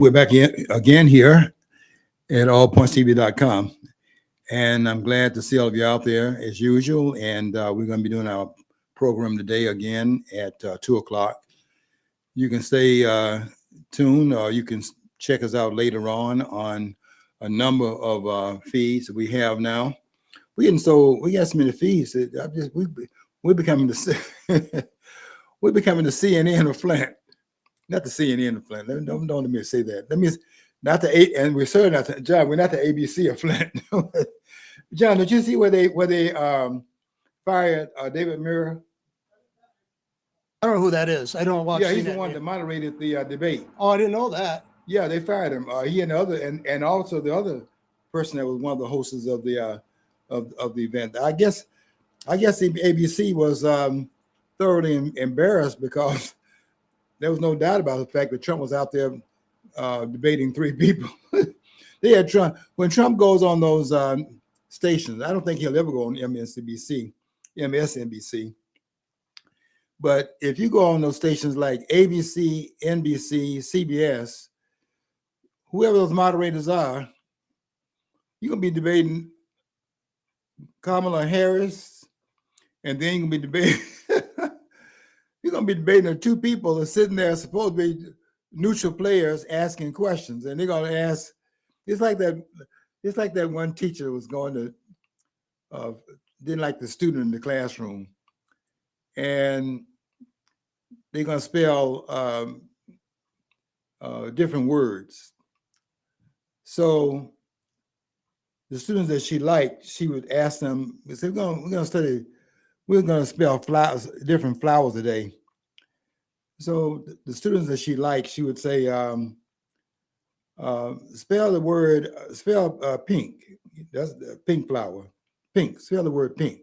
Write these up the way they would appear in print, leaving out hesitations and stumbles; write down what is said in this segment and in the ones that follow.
We're back in again here at allpointstv.com. And I'm glad to see all of you out there as usual. And we're going to be doing our program today again at 2 o'clock. You can stay tuned, or you can check us out later on a number of feeds that we have now. We got so many feeds that we're becoming the we're becoming the CNN of Flint. Not the CNN of Flint. Don't let me say that. Let me not the A, and we're certainly not the, John. We're not the ABC of Flint. John, did you see where they fired David Muir? I don't know who that is. I don't watch. Yeah, he's the one that moderated the debate. Oh, I didn't know that. Yeah, they fired him. He and the other, and also the other person that was one of the hosts of the event. I guess the ABC was thoroughly embarrassed because there was no doubt about the fact that Trump was out there debating three people. They had Trump. When Trump goes on those stations, I don't think he'll ever go on MSNBC. But if you go on those stations like ABC, NBC, CBS, whoever those moderators are, you're going to be debating Kamala Harris, and then you're going to be debating you're going to be debating the two people that are sitting there supposed to be neutral players asking questions, and they're going to ask. It's like that one teacher was going to didn't like the student in the classroom, and they're going to spell different words. So the students that she liked, she would ask them, we said, we're going to spell flowers, different flowers today. So the students that she liked, she would say, spell the word, pink. That's the pink flower. Pink, spell the word pink.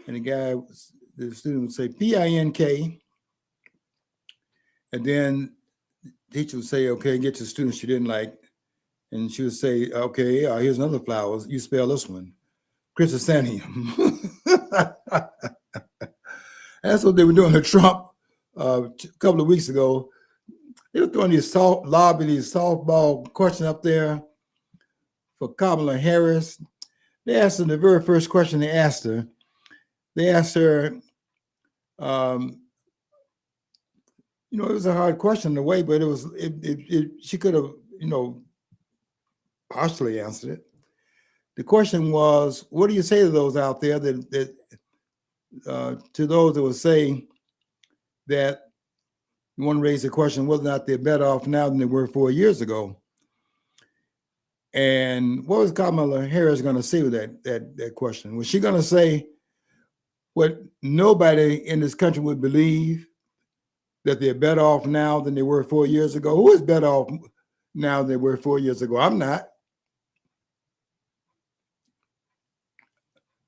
And the student would say P-I-N-K. And then the teacher would say, okay, get to the student she didn't like. And she would say, okay, here's another flower. You spell this one. Chrysanthemum. That's what they were doing to Trump a couple of weeks ago. They were throwing these softball questions up there for Kamala Harris. They asked her the very first question they asked her. They asked her, it was a hard question in a way, but she could have, partially answered it. The question was, what do you say to those out there that to those that would say that you want to raise the question whether or not they're better off now than they were 4 years ago? And what was Kamala Harris going to say with that question? Was she going to say what nobody in this country would believe, that they're better off now than they were 4 years ago? Who is better off now than they were 4 years ago? I'm not.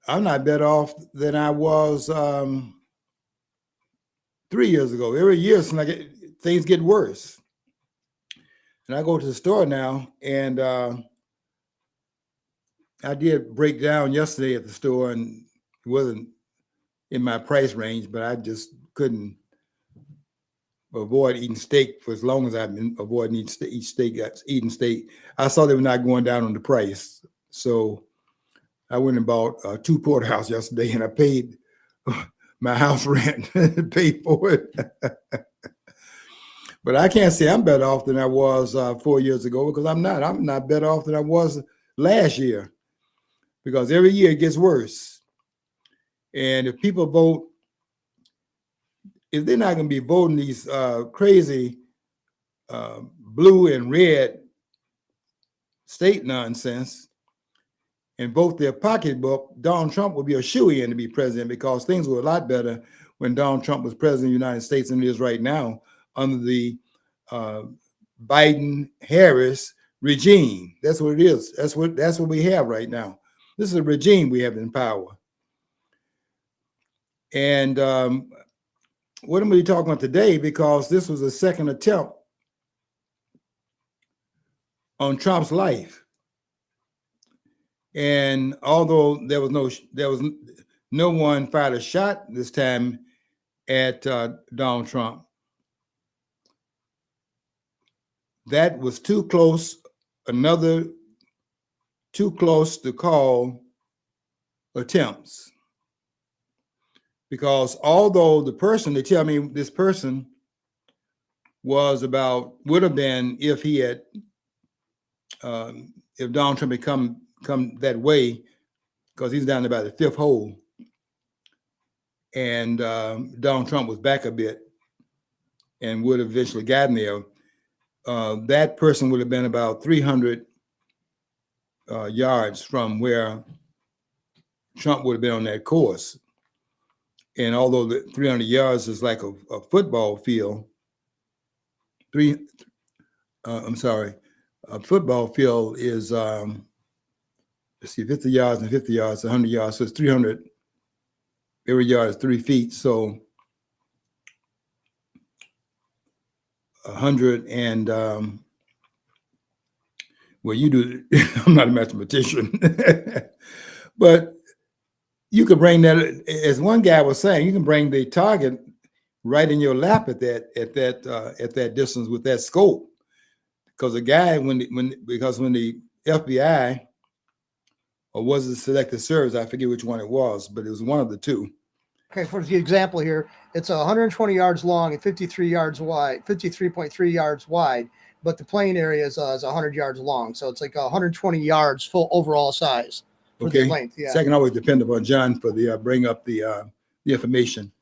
I'm not better off than I was 3 years ago. Every year, things get worse. And I go to the store now, and I did break down yesterday at the store, and it wasn't in my price range, but I just couldn't avoid eating steak for as long as I've been avoiding eating steak. I saw they were not going down on the price. So I went and bought 2 porterhouse yesterday, and I paid my house rent, paid for it. But I can't say I'm better off than I was 4 years ago, because I'm not. I'm not better off than I was last year, because every year it gets worse. And if people vote, if they're not going to be voting these crazy blue and red state nonsense and vote their pocketbook, Donald Trump will be a shoo-in to be president, because things were a lot better when Donald Trump was president of the United States than it is right now under the Biden-Harris regime. That's what it is. That's what we have right now. This is a regime we have in power. And what am I talking about today? Because this was a second attempt on Trump's life. And although there was no one fired a shot this time at Donald Trump, that was too close, too close to call attempts. Because although the person, they tell me this person would have been, if he had, if Donald Trump had come that way, because he's down about the fifth hole, and Donald Trump was back a bit and would have eventually gotten there, that person would have been about 300 yards from where Trump would have been on that course. And although the 300 yards is like a football field, a football field is, let's see, 50 yards and 50 yards, 100 yards. So it's 300. Every yard is 3 feet. So 100 and, well, you do, I'm not a mathematician, but you could bring that, as one guy was saying, you can bring the target right in your lap at that distance with that scope. Because the guy, when the FBI, or was it Selective Service, I forget which one it was, but it was one of the two. Okay, for the example here, it's 120 yards long and 53 yards wide, 53.3 yards wide, but the playing area is 100 yards long. So it's like 120 yards full overall size for the length. Yeah. So I can always depend upon John for the bring up the information.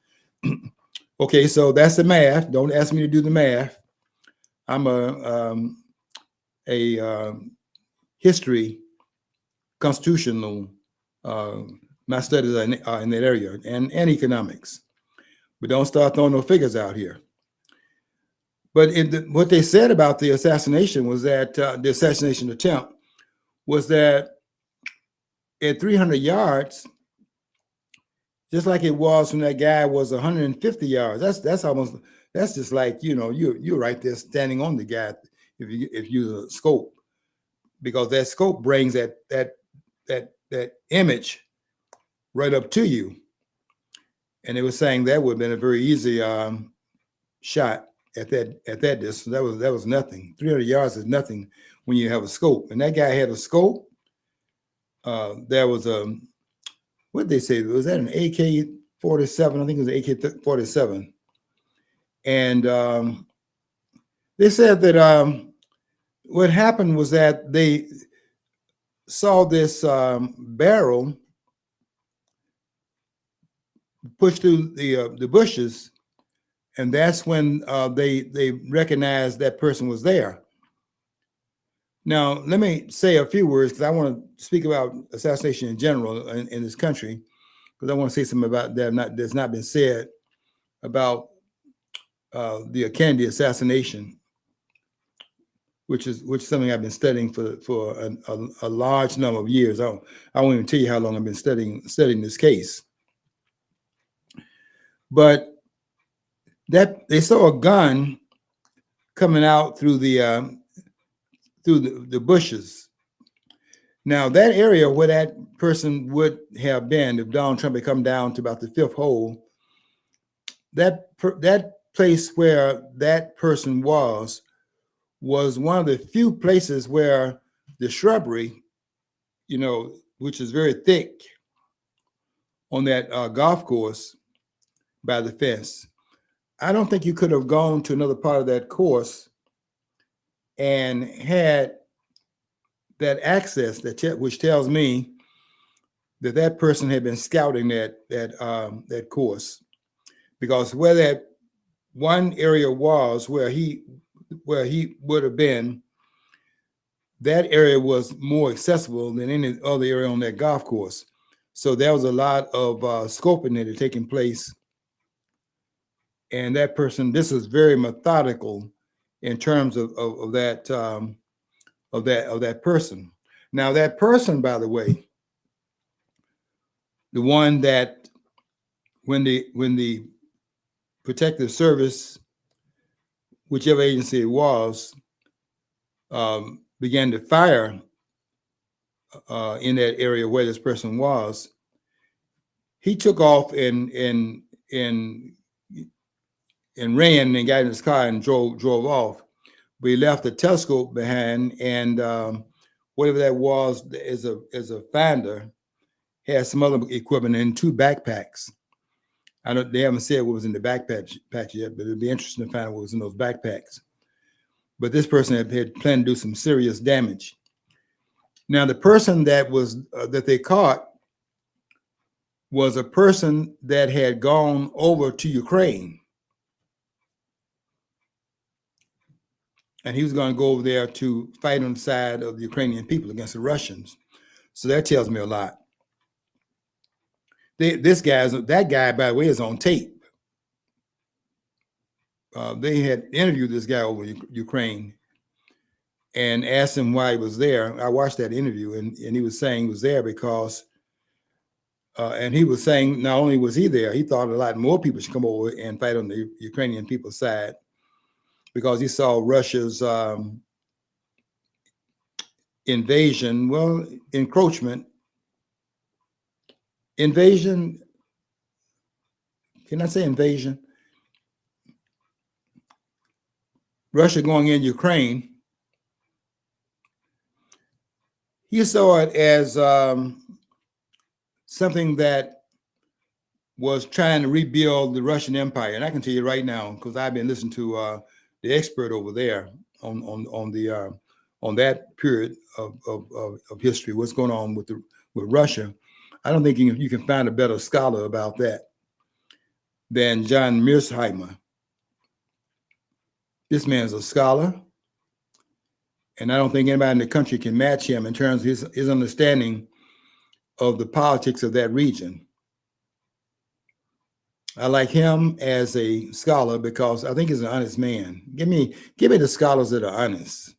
Okay, so that's the math. Don't ask me to do the math. I'm a history, constitutional, my studies are in that area, and economics. But don't start throwing no figures out here. But what they said about the assassination was that the assassination attempt was that at 300 yards, just like it was when that guy was 150 yards. That's just like, you're right there standing on the guy if you use a scope, because that scope brings that image right up to you. And they were saying that would have been a very easy shot at that distance. That was nothing. 300 yards is nothing when you have a scope. And that guy had a scope. There was what did they say? Was that an AK-47? I think it was an AK-47. And they said that what happened was that they saw this barrel push through the bushes, and that's when they recognized that person was there. Now, let me say a few words, because I want to speak about assassination in general in this country, because I want to say something about that that's not been said about the Kennedy assassination, which is something I've been studying for a large number of years. I won't even tell you how long I've been studying this case. But that they saw a gun coming out through the bushes. Now, that area where that person would have been if Donald Trump had come down to about the fifth hole, that place where that person was one of the few places where the shrubbery, which is very thick on that golf course by the fence. I don't think you could have gone to another part of that course and had that access, which tells me that person had been scouting that course, because where that one area was where he would have been, that area was more accessible than any other area on that golf course. So there was a lot of scoping that had taken place. And that person, this is very methodical in terms of that person. Now, that person, by the way, the one that when the protective service, whichever agency it was, began to fire in that area where this person was, he took off and ran and got in his car and drove off. We left a telescope behind, and whatever that was is a finder, had some other equipment in 2 backpacks. They haven't said what was in the backpack yet, but it'd be interesting to find out what was in those backpacks. But this person had planned to do some serious damage. Now, the person that they caught was a person that had gone over to Ukraine. And he was going to go over there to fight on the side of the Ukrainian people against the Russians. So that tells me a lot. That guy, by the way, is on tape. They had interviewed this guy over Ukraine and asked him why he was there. I watched that interview, and he was saying he was there because, and he was saying not only was he there, he thought a lot more people should come over and fight on the Ukrainian people's side because he saw Russia's encroachment. Invasion, can I say invasion? Russia going in Ukraine. He saw it as something that was trying to rebuild the Russian Empire. And I can tell you right now, because I've been listening to the expert over there on that period of history, what's going on with Russia. I don't think you can find a better scholar about that than John Mearsheimer. This man's a scholar, and I don't think anybody in the country can match him in terms of his understanding of the politics of that region. I like him as a scholar because I think he's an honest man. Give me the scholars that are honest.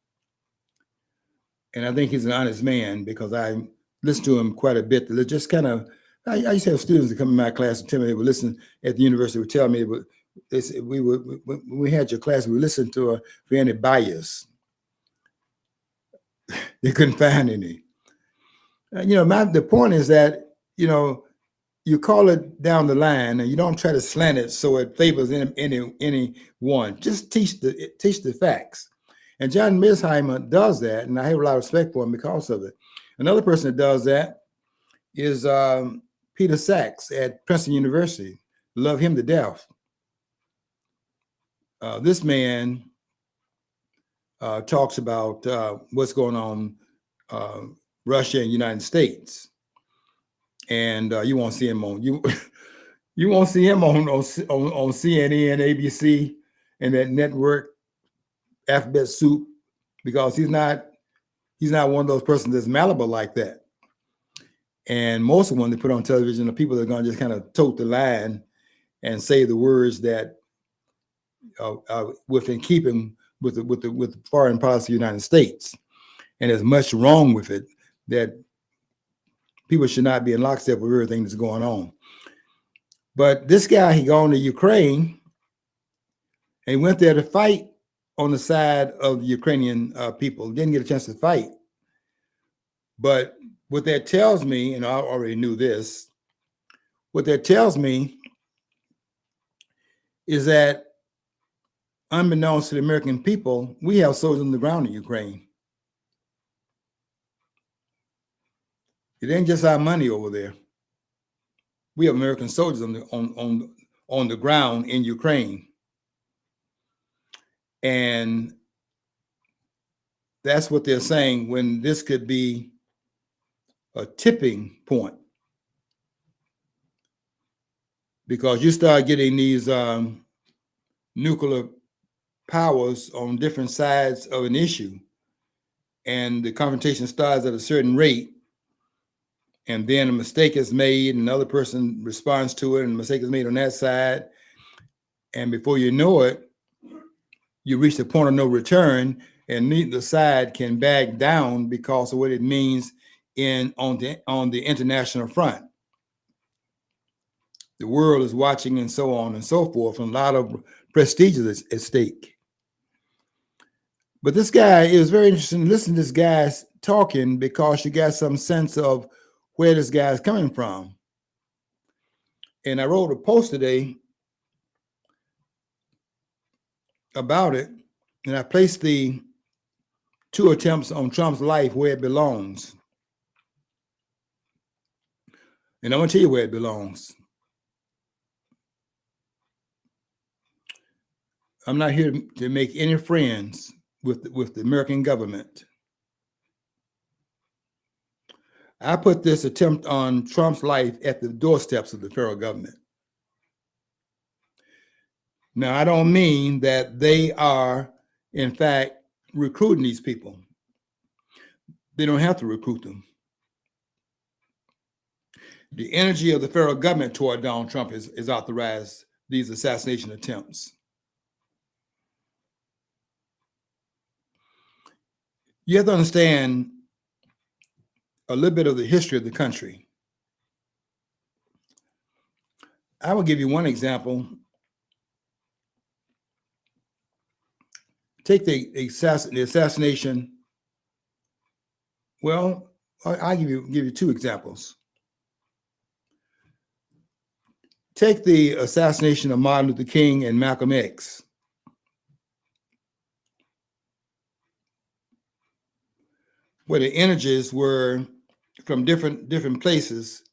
And I think he's an honest man because I listen to him quite a bit. They're just kind of, I used to have students that come in my class and tell me they would listen at the university, would tell me, when we had your class, we listened to for any bias. They couldn't find any. The point is that, you call it down the line and you don't try to slant it so it favors anyone. Just teach the facts. And John Mearsheimer does that, and I have a lot of respect for him because of it. Another person that does that is Peter Sachs at Princeton University. Love him to death. This man talks about what's going on Russia and United States, and you won't see him on you won't see him on CNN, ABC, and that network alphabet soup because he's not one of those persons that's malleable like that. And most of them they put on television are people that are going to just kind of tote the line and say the words that within keeping with the foreign policy of the United States. And there's much wrong with it that people should not be in lockstep with everything that's going on. But this guy, he gone to Ukraine and he went there to fight on the side of the Ukrainian people. Didn't get a chance to fight. But what that tells me, and I already knew this, what that tells me is that unbeknownst to the American people, we have soldiers on the ground in Ukraine. It ain't just our money over there. We have American soldiers on the ground in Ukraine. And that's what they're saying when this could be a tipping point. Because you start getting these nuclear powers on different sides of an issue, and the confrontation starts at a certain rate, and then a mistake is made, and another person responds to it, and a mistake is made on that side, and before you know it, you reach the point of no return, and neither side can back down because of what it means on the international front. The world is watching, and so on and so forth, and a lot of prestige is at stake. But this guy, it was very interesting to listen to this guy talking because you got some sense of where this guy is coming from. And I wrote a post today about it. And I placed the two attempts on Trump's life where it belongs. And I'm going to tell you where it belongs. I'm not here to make any friends with the American government. I put this attempt on Trump's life at the doorsteps of the federal government. Now, I don't mean that they are, in fact, recruiting these people. They don't have to recruit them. The energy of the federal government toward Donald Trump is authorized these assassination attempts. You have to understand a little bit of the history of the country. I will give you one example. Take the assassination. Well, I'll give you two examples. Take the assassination of Martin Luther King and Malcolm X. Where the energies were from different places,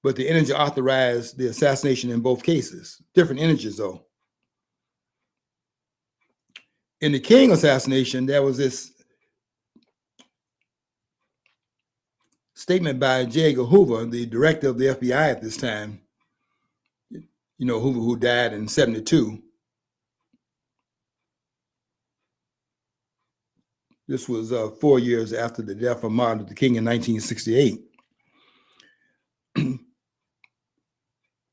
but the energy authorized the assassination in both cases. Different energies, though. In the King assassination, there was this statement by J. Edgar Hoover, the director of the FBI at this time. You know, Hoover, who died in 1972. This was 4 years after the death of Martin Luther King in 1968.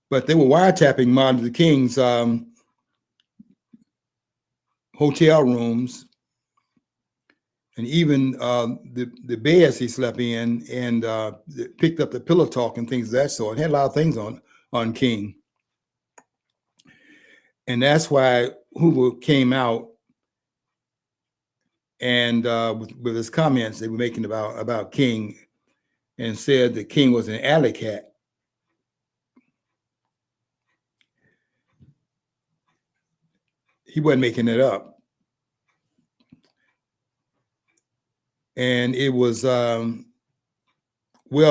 But they were wiretapping Martin Luther King's hotel rooms and even the beds he slept in, and picked up the pillow talk and things of that sort. It had a lot of things on King. And that's why Hoover came out and with his comments they were making about King, and said that King was an alley cat. He wasn't making it up. And it was well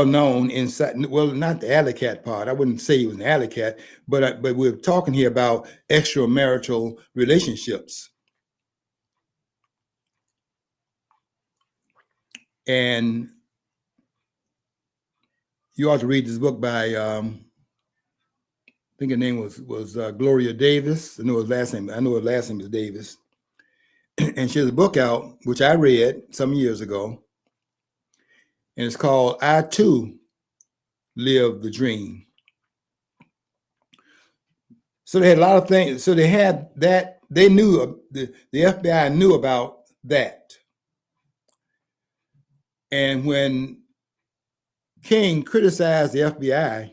known inside, well, not the alley cat part. I wouldn't say he was an alley cat, but we're talking here about extramarital relationships. And you ought to read this book by, I think her name was Gloria Davis. I know her last name is Davis. And she has a book out, which I read some years ago. And it's called I Too Live the Dream. So they had a lot of things. So they had that, they knew, the FBI knew about that. And when King criticized the FBI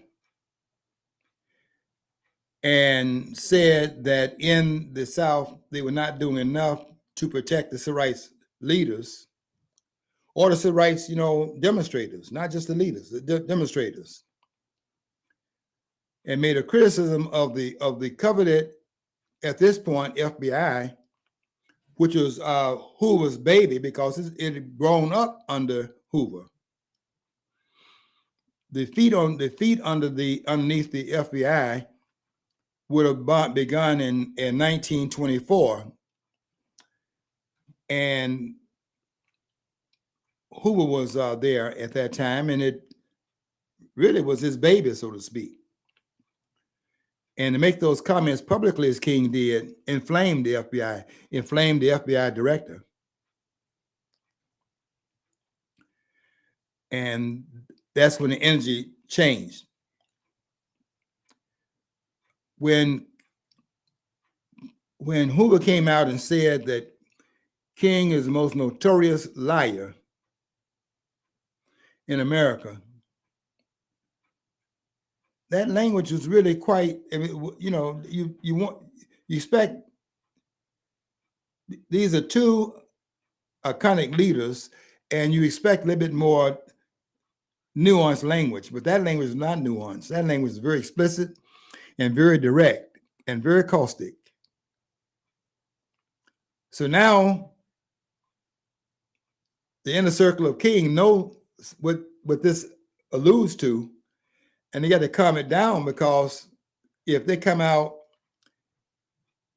and said that in the South, they were not doing enough to protect the civil rights leaders, or the civil rights, demonstrators, not just the leaders, the demonstrators, and made a criticism of the coveted, at this point, FBI, which was Hoover's baby, because it had grown up under Hoover. The feet underneath the FBI would have begun in 1924, and Hoover was there at that time, and it really was his baby, so to speak. And to make those comments publicly, as King did, inflamed the FBI director. And that's when the energy changed. When Hoover came out and said that King is the most notorious liar in America, that language was really quite, you expect, these are two iconic leaders, and you expect a little bit more nuanced language, but that language is not nuanced. That language is very explicit and very direct and very caustic. So now the inner circle of king know what this alludes to, and they got to calm it down, because if they come out,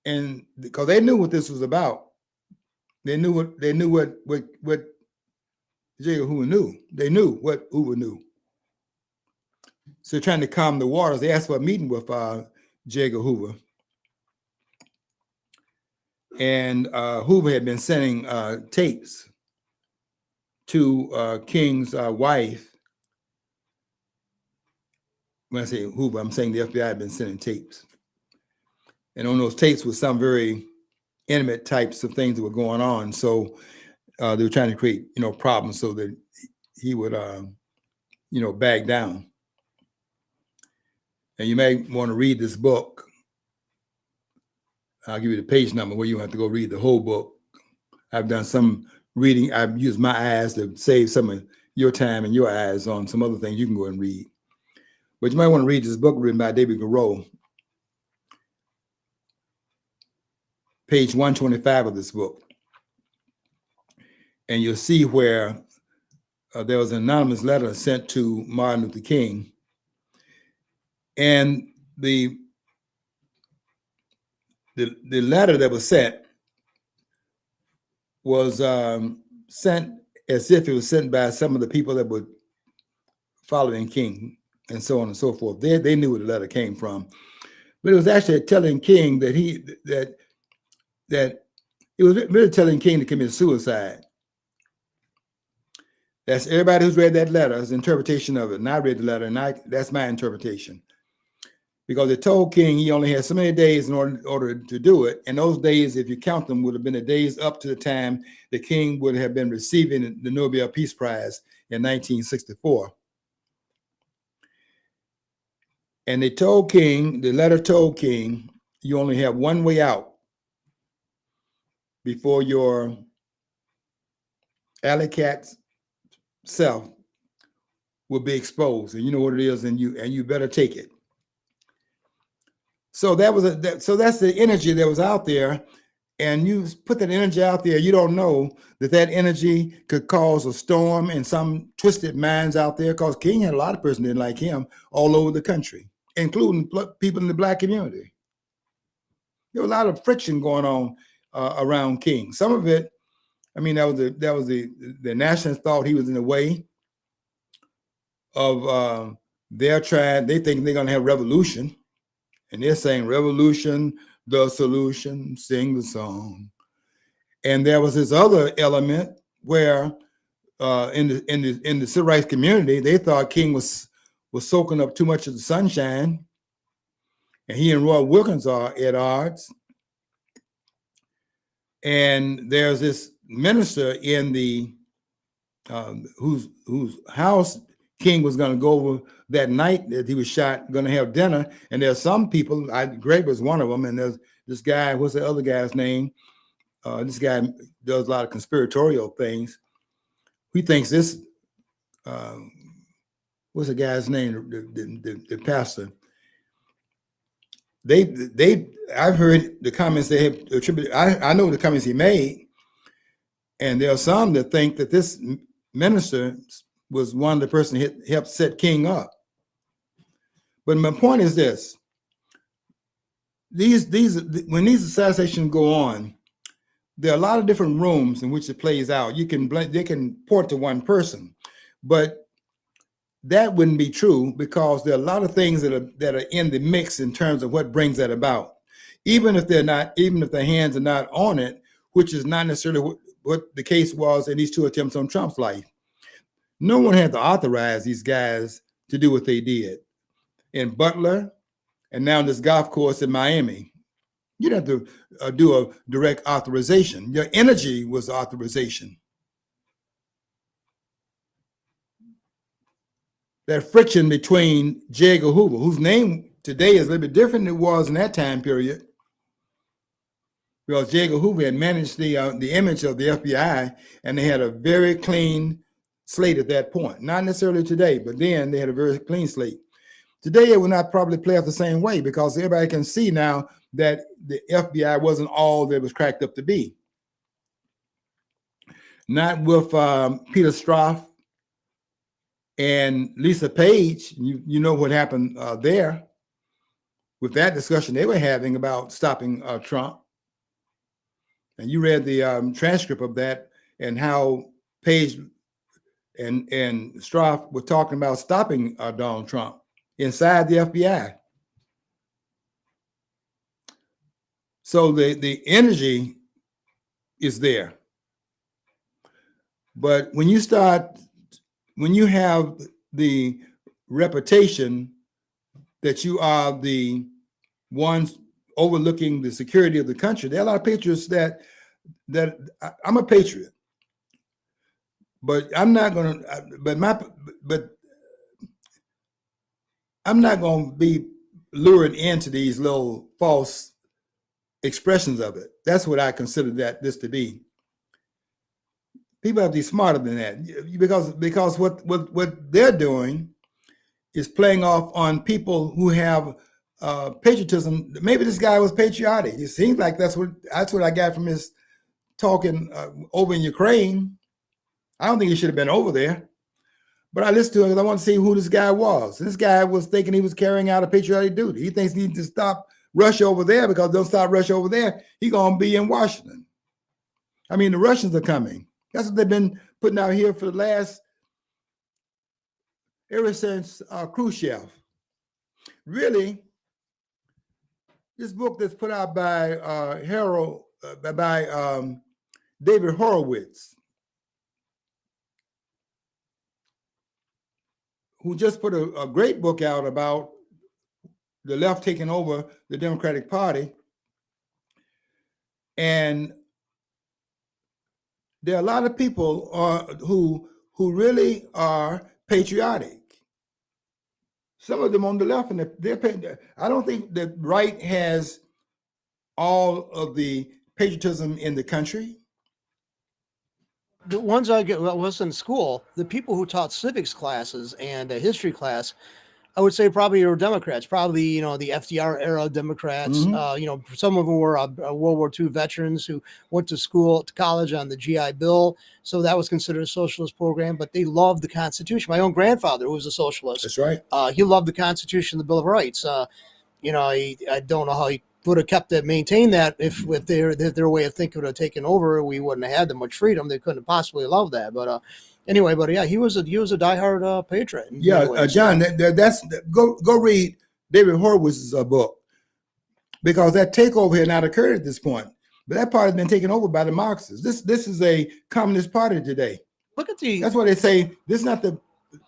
and because they knew what this was about, they knew what J. Hoover knew. They knew what Hoover knew. So trying to calm the waters, they asked for a meeting with J. Edgar Hoover. And Hoover had been sending tapes to King's wife. When I say Hoover, I'm saying the FBI had been sending tapes. And on those tapes was some very intimate types of things that were going on. So they were trying to create, problems so that he would, back down. And you may want to read this book. I'll give you the page number where you have to go read the whole book. I've done some reading. I've used my eyes to save some of your time and your eyes on some other things you can go and read. But you might want to read this book written by David Garreau. Page 125 of this book. And you'll see where there was an anonymous letter sent to Martin Luther King. And the letter that was sent was sent as if it was sent by some of the people that were following King, and so on and so forth. They knew where the letter came from, but it was actually telling King that it was really telling King to commit suicide. That's everybody who's read that letter's interpretation of it. And I read the letter, and that's my interpretation. Because it told King he only had so many days in order to do it. And those days, if you count them, would have been the days up to the time the King would have been receiving the Nobel Peace Prize in 1964. And they told King, the letter told King, you only have one way out before your alley cat self will be exposed. And you know what it is, and you better take it. So that's the energy that was out there, and you put that energy out there. You don't know that energy could cause a storm in some twisted minds out there, because King had a lot of person didn't like him all over the country, including people in the Black community. There was a lot of friction going on around King. Some of it, I mean, that was the nationalists thought he was in the way of their tribe. They think they're going to have revolution. And they're saying, revolution, the solution, sing the song. And there was this other element where in the civil rights community, they thought King was soaking up too much of the sunshine. And he and Roy Wilkins are at odds. And there's this minister in the whose house King was going to go over that night that he was shot, going to have dinner. And there's some people, Greg was one of them, and there's this guy, what's the other guy's name? This guy does a lot of conspiratorial things. He thinks this, what's the guy's name? The pastor. I've heard the comments they have attributed. I know the comments he made, and there are some that think that this minister was one of the person that helped set King up. But my point is this: when these assassinations go on, there are a lot of different rooms in which it plays out. They can point to one person, but that wouldn't be true, because there are a lot of things that are in the mix in terms of what brings that about. Even if their hands are not on it, which is not necessarily what the case was in these two attempts on Trump's life. No one had to authorize these guys to do what they did in Butler, and now this golf course in Miami. You don't have to do a direct authorization. Your energy was authorization. That friction between J. Edgar Hoover, whose name today is a little bit different than it was in that time period, because J. Edgar Hoover had managed the image of the FBI, and they had a very clean slate at that point. Not necessarily today, but then they had a very clean slate. Today, it will not probably play out the same way, because everybody can see now that the FBI wasn't all that it was cracked up to be. not with Peter Stroff and Lisa Page. You know what happened there with that discussion they were having about stopping Trump. And you read the transcript of that and how Page and Stroff were talking about stopping Donald Trump inside the FBI. So the energy is there. But when you have the reputation that you are the ones overlooking the security of the country, there are a lot of patriots that I'm a patriot, but I'm not going to, but I'm not going to be lured into these little false expressions of it. That's what I consider this to be. People have to be smarter than that, because what they're doing is playing off on people who have patriotism. Maybe this guy was patriotic. It seems like that's what I got from his talking over in Ukraine. I don't think he should have been over there, but I listened to him because I want to see who this guy was. This guy was thinking he was carrying out a patriotic duty. He thinks he needs to stop Russia over there, because don't stop Russia over there, he's going to be in Washington. I mean, the Russians are coming. That's what they've been putting out here for the last, ever since Khrushchev. Really, this book that's put out by David Horowitz, who just put a great book out about the left taking over the Democratic Party. And there are a lot of people who really are patriotic. Some of them on the left, and I don't think the right has all of the patriotism in the country. The ones I was in school, the people who taught civics classes and a history class, I would say probably were Democrats, probably, the FDR era Democrats. Mm-hmm. Some of them were World War II veterans who went to college on the GI Bill. So that was considered a socialist program, but they loved the Constitution. My own grandfather, who was a socialist. That's right. He loved the Constitution, the Bill of Rights. I don't know how he would have maintained that if their way of thinking would have taken over. We wouldn't have had that much freedom. They couldn't have possibly loved that. But anyway, yeah, he was a diehard patriot. Yeah, John, go read David Horowitz's book, because that takeover had not occurred at this point. But that party has been taken over by the Marxists. This is a communist party today. That's why they say this is not the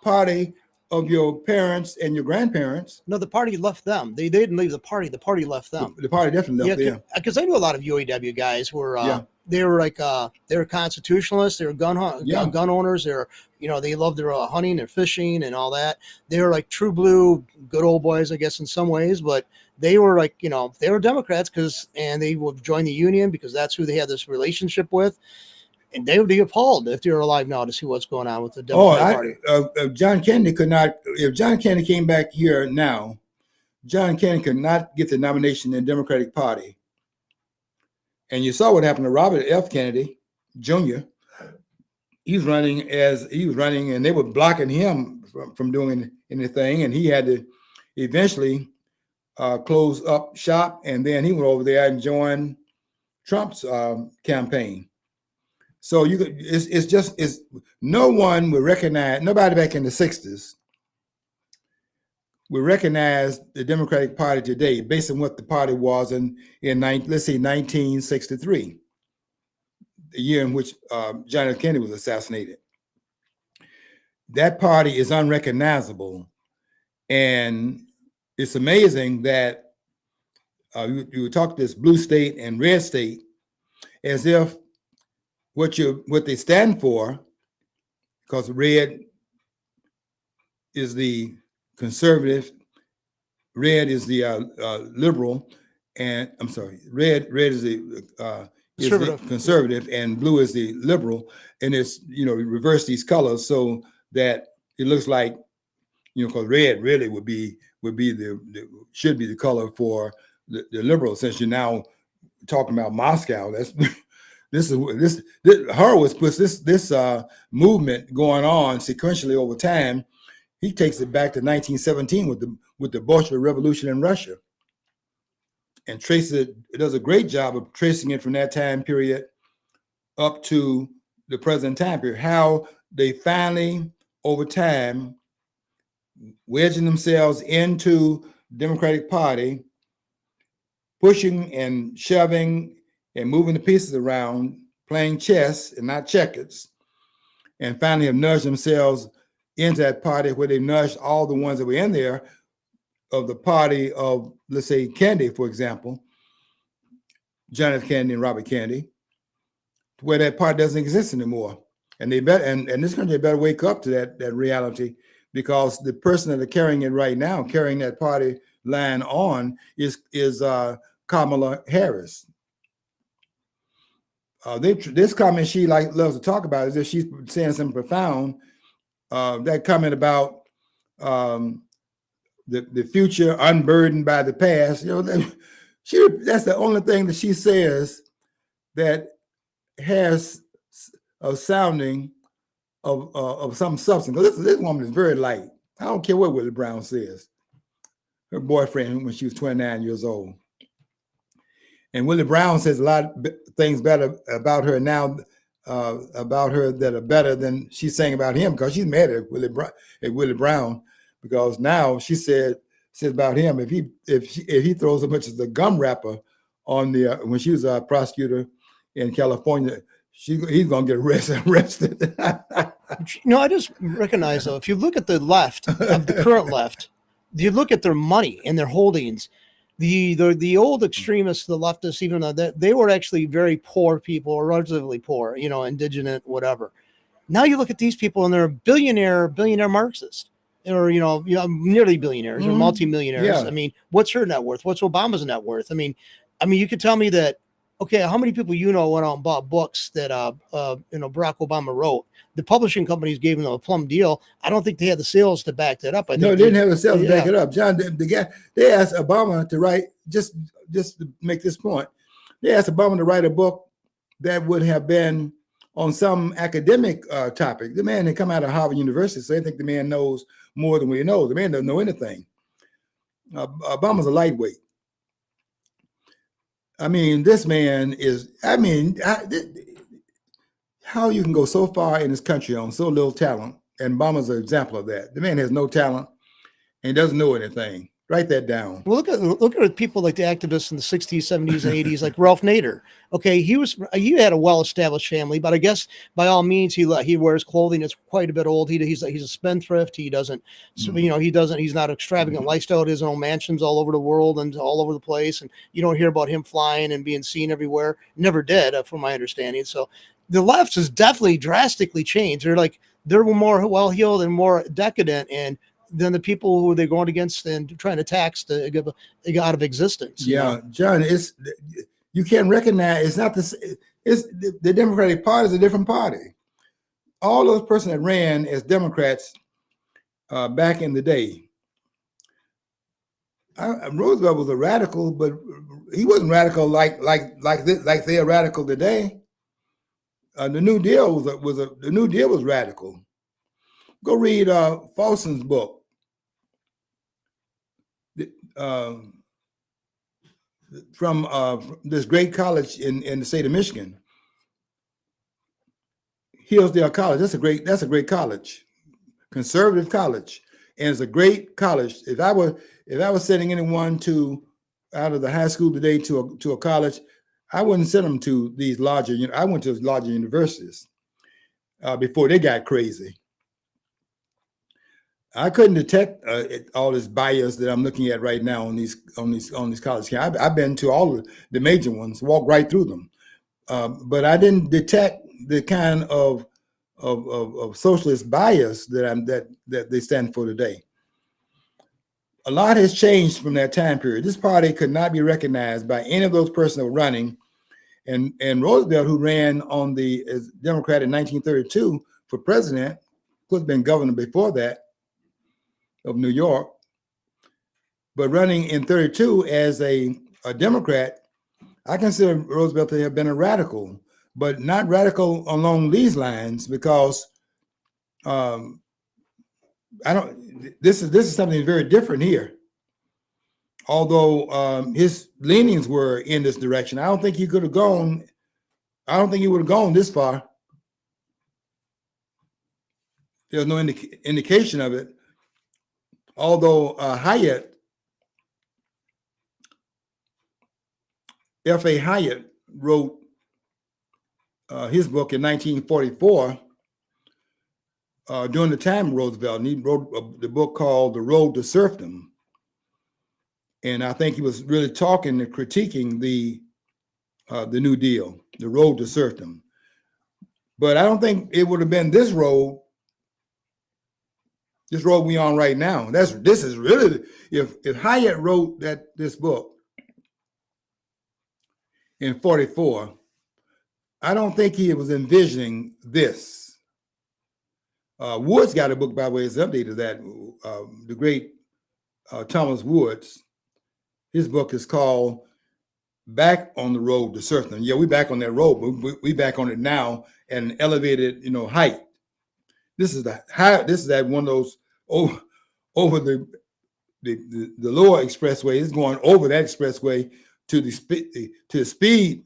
party of your parents and your grandparents. No, the party left them. They didn't leave the party. The party left them. The party definitely left them. Because I knew a lot of UAW guys who were they were constitutionalists. They were gun owners. They loved their hunting, their fishing, and all that. They were like true blue, good old boys, I guess, in some ways. But they were they were Democrats and they would join the Union because that's who they had this relationship with. And they would be appalled if they were alive now to see what's going on with the Democratic Party. John Kennedy could not. If John Kennedy came back here now, John Kennedy could not get the nomination in the Democratic Party. And you saw what happened to Robert F. Kennedy Jr. He was running, and they were blocking him from doing anything. And he had to eventually close up shop. And then he went over there and joined Trump's campaign. So no one would recognize, nobody back in the 60s would recognize the Democratic Party today based on what the party was in 1963, the year in which John F. Kennedy was assassinated. That party is unrecognizable. And it's amazing that you talk this blue state and red state as if what they stand for, because red is the conservative, red is the liberal, and I'm sorry, red is the conservative, and blue is the liberal, and it's reverse these colors so that it looks like because red really should be the color for the liberal. Since you're now talking about Moscow, Horowitz puts this movement going on sequentially over time. He takes it back to 1917 with the Bolshevik Revolution in Russia, and traces it. It does a great job of tracing it from that time period up to the present time period. How they finally, over time, wedging themselves into the Democratic Party, pushing and shoving and moving the pieces around, playing chess and not checkers, and finally have nudged themselves into that party where they nudged all the ones that were in there of the party of, let's say, Kennedy, for example, John F. Kennedy and Robert Kennedy, where that party doesn't exist anymore. And they better, and this country better wake up to that reality, because the person that are carrying it right now, carrying that party line on, is Kamala Harris. This comment she loves to talk about is if she's saying something profound. That comment about the future unburdened by the past, that's the only thing that she says that has a sounding of some substance. This woman is very light. I don't care what Willie Brown says. Her boyfriend when she was 29 years old. And Willie Brown says a lot of things better about her now, about her that are better than she's saying about him, because she's mad at Willie Brown, because now she says about him, if he throws as much as a gum wrapper on the when she was a prosecutor in California, he's gonna get arrested. I just recognize, though, if you look at the left of the current left, you look at their money and their holdings. The old extremists, the leftists, even though they were actually very poor people, or relatively poor, indigenous, whatever. Now you look at these people and they're billionaire Marxists, or nearly billionaires or multimillionaires. Yeah. I mean, what's her net worth? What's Obama's net worth? I mean, you could tell me that. Okay, how many people went out and bought books that Barack Obama wrote? The publishing companies gave them a plum deal. I don't think they had the sales to back that up. No, they didn't have the sales to back it up. John, the guy, they asked Obama to write, just to make this point, they asked Obama to write a book that would have been on some academic topic. The man had come out of Harvard University, so they think the man knows more than we know. The man doesn't know anything. Obama's a lightweight. I mean, this man is, how you can go so far in this country on so little talent, and Obama's an example of that. The man has no talent and doesn't know anything. Write that down. Well, look at people like the activists in the 60s, 70s, and 80s, like Ralph Nader. Okay, he had a well-established family, but I guess by all means he wears clothing that's quite a bit old. He's a spendthrift. He doesn't, he's not extravagant lifestyle. He doesn't own mansions all over the world and all over the place. And you don't hear about him flying and being seen everywhere. Never did, from my understanding. So the left has definitely drastically changed. They're more well-heeled and more decadent than the people who they're going against and trying to tax to get out of existence. Yeah, John, you can't recognize, it's not this. It's the Democratic Party is a different party. All those persons that ran as Democrats back in the day, Roosevelt was a radical, but he wasn't radical like they are radical today. The New Deal was radical. Go read Folsom's book. From this great college in the state of Michigan, Hillsdale College. That's a great college, conservative college, and it's a great college. If I was sending anyone out of the high school today to a college, I wouldn't send them to these larger. I went to larger universities before they got crazy. I couldn't detect all this bias that I'm looking at right now on these colleges. I've been to all of the major ones, walked right through them, but I didn't detect the kind of socialist bias that they stand for today. A lot has changed from that time period. This party could not be recognized by any of those persons that were running, and Roosevelt, who ran as Democrat in 1932 for president, could have been governor before that of New York, but running in 32 as a Democrat, I consider Roosevelt to have been a radical. but not radical along these lines because um, I don't. This is something very different here. Although his leanings were in this direction, I don't think he could have gone. I don't think he would have gone this far. There's no indication of it. Although Hyatt, F.A. Hyatt, wrote his book in 1944 during the time of Roosevelt, and he wrote the book called "The Road to Serfdom." And I think he was really talking and critiquing the New Deal, the road to serfdom. But I don't think it would have been this road we on right now. This is really, if Hyatt wrote this book in 44, I don't think he was envisioning this. Woods got a book, by the way, is updated that. The great Thomas Woods, his book is called Back on the Road to Serfdom. Yeah, we back on that road, but we back on it now and elevated, height. This is that one of those over the lower expressway. It's going over that expressway to the speed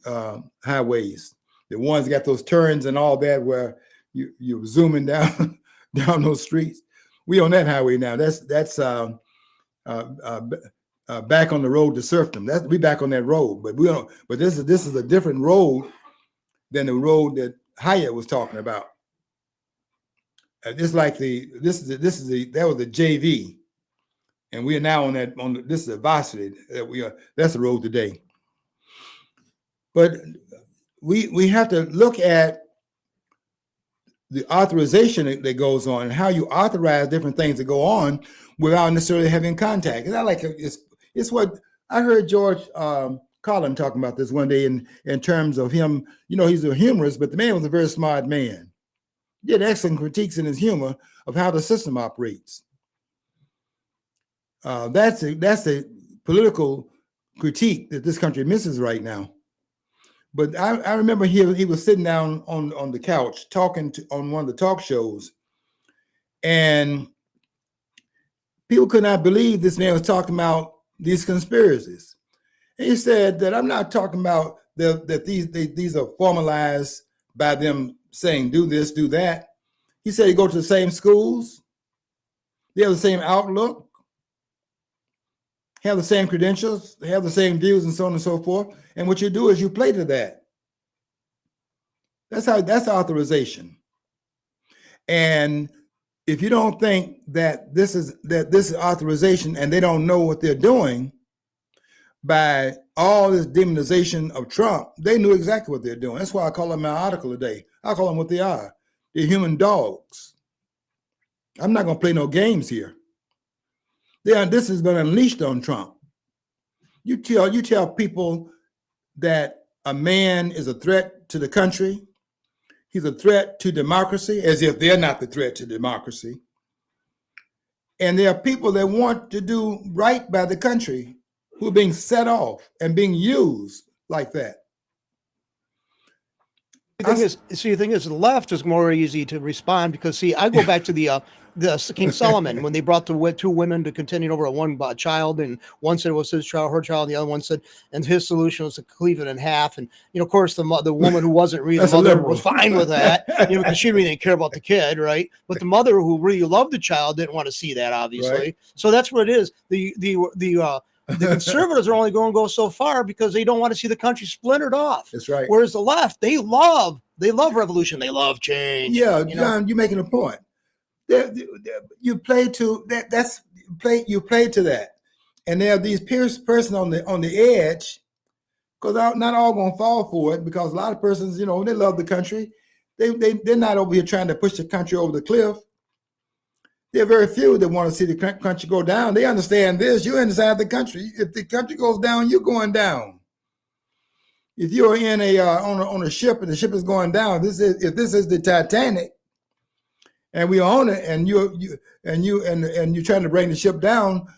highways. The ones that got those turns and all that where you're zooming down down those streets. We on that highway now. That's back on the road to serfdom. We back on that road, but we don't. But this is a different road than the road that Hyatt was talking about. It's like that was the JV, and we are now this is a varsity that we are. That's the road today. But we have to look at the authorization that goes on and how you authorize different things that go on without necessarily having contact. It's not like it's what I heard George Carlin talking about this one day in terms of him. He's a humorist, but the man was a very smart man. He had excellent critiques in his humor of how the system operates. That's a political critique that this country misses right now. But I remember he was sitting down on the couch talking on one of the talk shows, and people could not believe this man was talking about these conspiracies. And he said that I'm not talking about that these are formalized by them saying do this, do that. He said you go to the same schools, they have the same outlook, have the same credentials, they have the same views, and so on and so forth. And what you do is you play to that. That's authorization. And if you don't think that this is authorization and they don't know what they're doing by all this demonization of Trump, they knew exactly what they're doing. That's why I call them my article today. I call them what they are. They're human dogs. I'm not going to play no games here. This has been unleashed on Trump. You tell people that a man is a threat to the country. He's a threat to democracy, as if they're not the threat to democracy. And there are people that want to do right by the country who are being set off and being used like that. The thing is, the left is more easy to respond because, I go back to the King Solomon when they brought the two women to contending over one child, and one said it was his child, her child, and the other one said, and his solution was to cleave it in half. And of course, the woman who wasn't really the mother was fine with that, because she really didn't care about the kid, right? But the mother who really loved the child didn't want to see that, obviously. Right. So that's what it is. The conservatives are only going to go so far because they don't want to see the country splintered off. That's right. Whereas the left, they love revolution. They love change. Yeah, John, you're making a point. You play to that. You play to that, and there are these person on the edge, because not all going to fall for it. Because a lot of persons, they love the country. They're not over here trying to push the country over the cliff. There are very few that want to see the country go down. They understand this. You're inside the country. If the country goes down, you're going down. If you're in on a ship and the ship is going down, if this is the Titanic, and we own it, and you're trying to bring the ship down,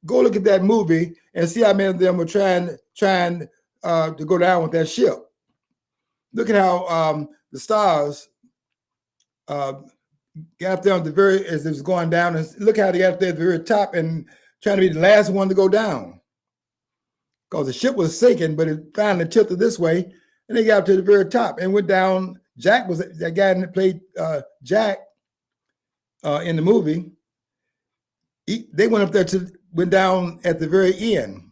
go look at that movie and see how many of them were trying to go down with that ship. Look at how the stars got up there on the very, as it was going down, and look how they got up there at the very top and trying to be the last one to go down. Because the ship was sinking, but it finally tilted this way, and they got up to the very top and went down. Jack was that guy that played Jack in the movie. They went up there went down at the very end.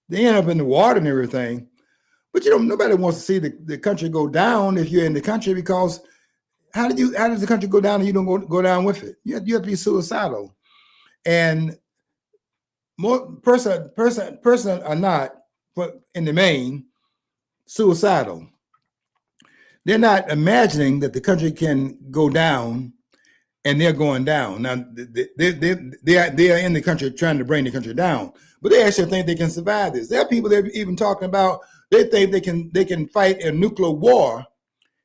They ended up in the water and everything. But nobody wants to see the country go down if you're in the country, because how does the country go down and you don't go down with it? You have to be suicidal. And more person are not, but in the main, suicidal. They're not imagining that the country can go down, and they're going down. Now they are in the country trying to bring the country down, but they actually think they can survive this. There are people that are even talking about they think they can fight a nuclear war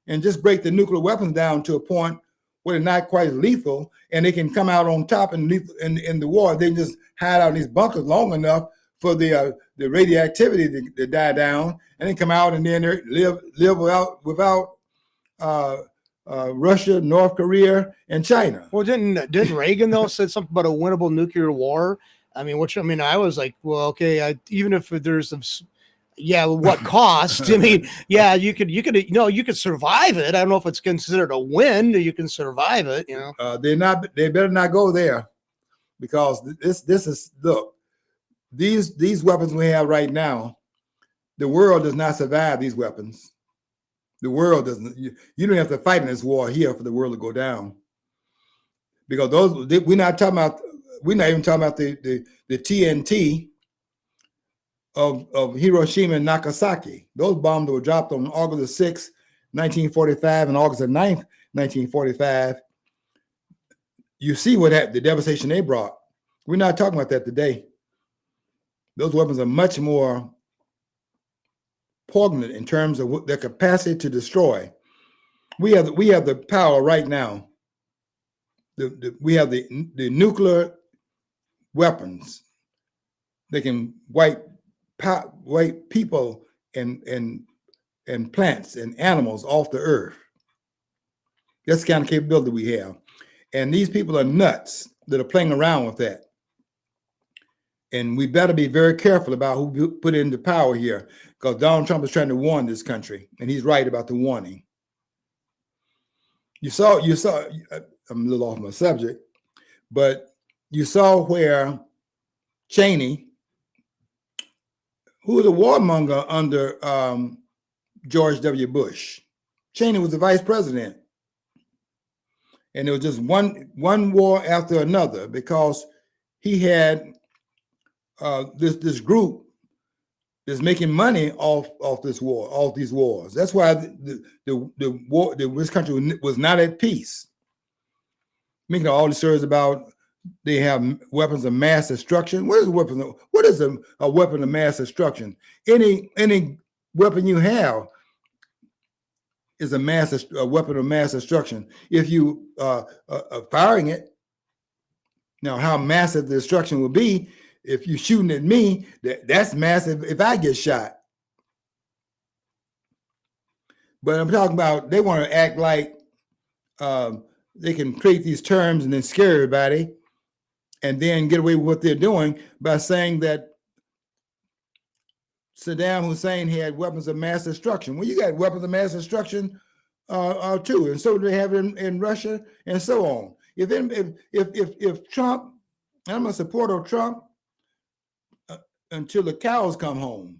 and just break the nuclear weapons down to a point where they're not quite lethal, and they can come out on top in the war. They just hide out in these bunkers long enough for the radioactivity to die down, and then come out and then live without Russia, North Korea, and China. Well, didn't Reagan though said something about a winnable nuclear war? I mean, I was like, well, okay, even if there's some, what cost? I mean, yeah, you could survive it. I don't know if it's considered a win. You can survive it, They better not go there, because this is, look, these weapons we have right now, the world does not survive these weapons. The world doesn't. You don't have to fight in this war here for the world to go down, because we're not even talking about the TNT of Hiroshima and Nagasaki. Those bombs were dropped on August the 6th, 1945, and August the 9th, 1945. You see the devastation they brought. We're not talking about that today. Those weapons are much more poignant in terms of their capacity to destroy. We have the power right now. We have the nuclear weapons. They can wipe people and plants and animals off the earth. That's the kind of capability we have. And these people are nuts that are playing around with that. And we better be very careful about who put into power here, because Donald Trump is trying to warn this country, and he's right about the warning. You saw, I'm a little off my subject, but you saw where Cheney, who was a warmonger under George W. Bush. Cheney was the vice president. And it was just one war after another, because he had this group is making money off this war, off these wars. That's why this country was not at peace. Making all these stories about they have weapons of mass destruction. What is a weapon of mass destruction? Any weapon you have is a weapon of mass destruction. If you are firing it, now how massive the destruction will be if you're shooting at me, that's massive if I get shot. But I'm talking about they want to act like they can create these terms and then scare everybody and then get away with what they're doing by saying that Saddam Hussein had weapons of mass destruction. Well, you got weapons of mass destruction too, and so do they have it in Russia and so on. If Trump, and I'm a supporter of Trump until the cows come home.